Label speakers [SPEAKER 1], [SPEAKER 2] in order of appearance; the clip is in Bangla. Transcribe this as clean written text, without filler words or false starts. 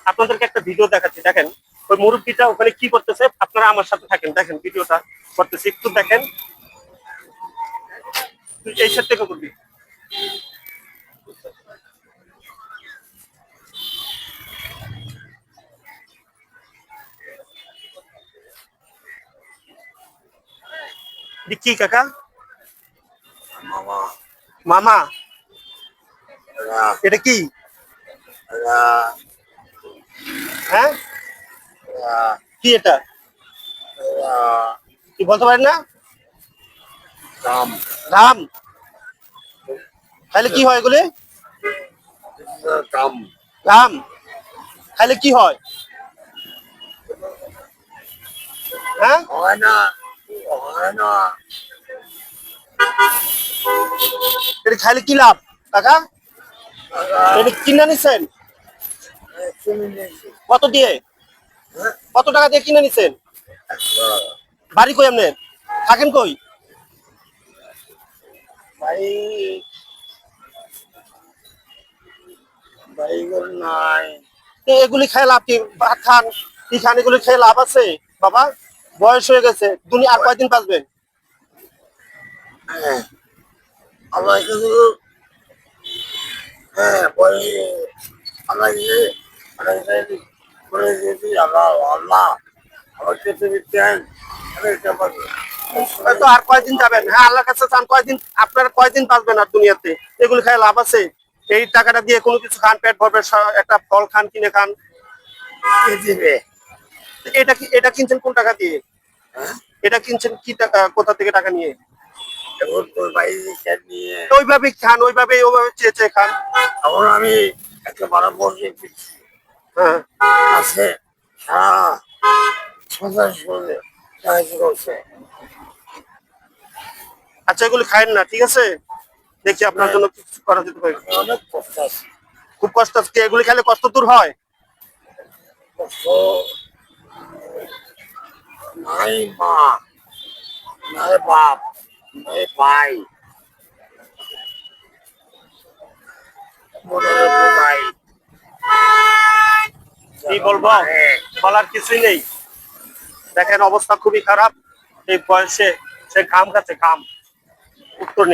[SPEAKER 1] আপনাদেরকে একটা ভিডিও দেখাচ্ছি, দেখেন ওই মুরব্বীটা ওখানে কি করতেছে। আপনারা আমার সাথে থাকেন, দেখেন ভিডিওটা করতেছি, একটু দেখেন। এই সাইড থেকে করবি। কি কাকা?
[SPEAKER 2] মামা
[SPEAKER 1] মামা?
[SPEAKER 2] এরা
[SPEAKER 1] এটা কি?
[SPEAKER 2] এরা
[SPEAKER 1] হ্যাঁ,
[SPEAKER 2] এরা
[SPEAKER 1] কি এটা?
[SPEAKER 2] এরা
[SPEAKER 1] কি বলতে পারেন না?
[SPEAKER 2] দাম
[SPEAKER 1] ধাম? তাহলে কি হয় এগুলি?
[SPEAKER 2] দাম
[SPEAKER 1] ধাম খাইলে কি হয়? হ্যাঁ,
[SPEAKER 2] হয় না, হয় না।
[SPEAKER 1] এটা খাইলে কি লাভ কাকা? এটা কিনে নিছেন
[SPEAKER 2] চিনি নিয়েছি।
[SPEAKER 1] কত দিয়ে? কত টাকা দিয়ে কিনে নিছেন? বাড়ি কই আপনার? থাকেন কই?
[SPEAKER 2] ভাই ভাইগুলো নাই।
[SPEAKER 1] এগুলি খেয়ে লাভ কি? ভাত খান, কি খান, এগুলি খেয়ে লাভ আছে বাবা? বয়স হয়ে গেছে, দুনিয়া আর কয়দিন বাঁচবেন?
[SPEAKER 2] হ্যাঁ, আমার কিছু হ্যাঁ বই আমার করে দিয়েছি। আল্লাহ আল্লাহ আমার কিছু দিচ্ছেন। আমি এটা পাবো।
[SPEAKER 1] হয়তো আর কয়দিন যাবেন? হ্যাঁ, আল্লাহর কাছে চান কয়দিন, আপনারা কয়দিন বাঁচবেন আর দুনিয়াতে? এগুলি খেয়ে লাভ আছে? এই টাকাটা দিয়ে কোনো কিছু খান, পেট ভরবে, একটা ফল খান, কিনে খান।
[SPEAKER 2] কে দিবে?
[SPEAKER 1] এটা কি, এটা কিনছেন কোন টাকা দিয়ে? এটা কিনছেন কি টাকা, কোথা থেকে টাকা নিয়ে?
[SPEAKER 2] এখন তোর বাইরে নিয়ে
[SPEAKER 1] ওইভাবে খান, ওইভাবে ওইভাবে চেয়ে চেয়ে খান।
[SPEAKER 2] এখন আমি একটা বড় বসে দিচ্ছি
[SPEAKER 1] হ্যাঁ,
[SPEAKER 2] আছে সারা সন্ত্রাস করে সাহায্য করছে।
[SPEAKER 1] আচ্ছা এগুলি খায়েন না, ঠিক আছে? দেখি আপনার জন্য কিছু করা যেতে পারে।
[SPEAKER 2] আমি অনেক কষ্ট আছে,
[SPEAKER 1] খুব কষ্ট আছে? এগুলি খেলে কষ্ট দূর হয়?
[SPEAKER 2] কষ্ট নাই মা, নাই বাপ, নাই ভাই, মনের ভাই
[SPEAKER 1] কি বলবো, বলার কিছুই নেই। দেখেন অবস্থা খুবই খারাপ। এই বয়সে সে ঘাম খাচ্ছে, ঘাম, উত্তর নেই।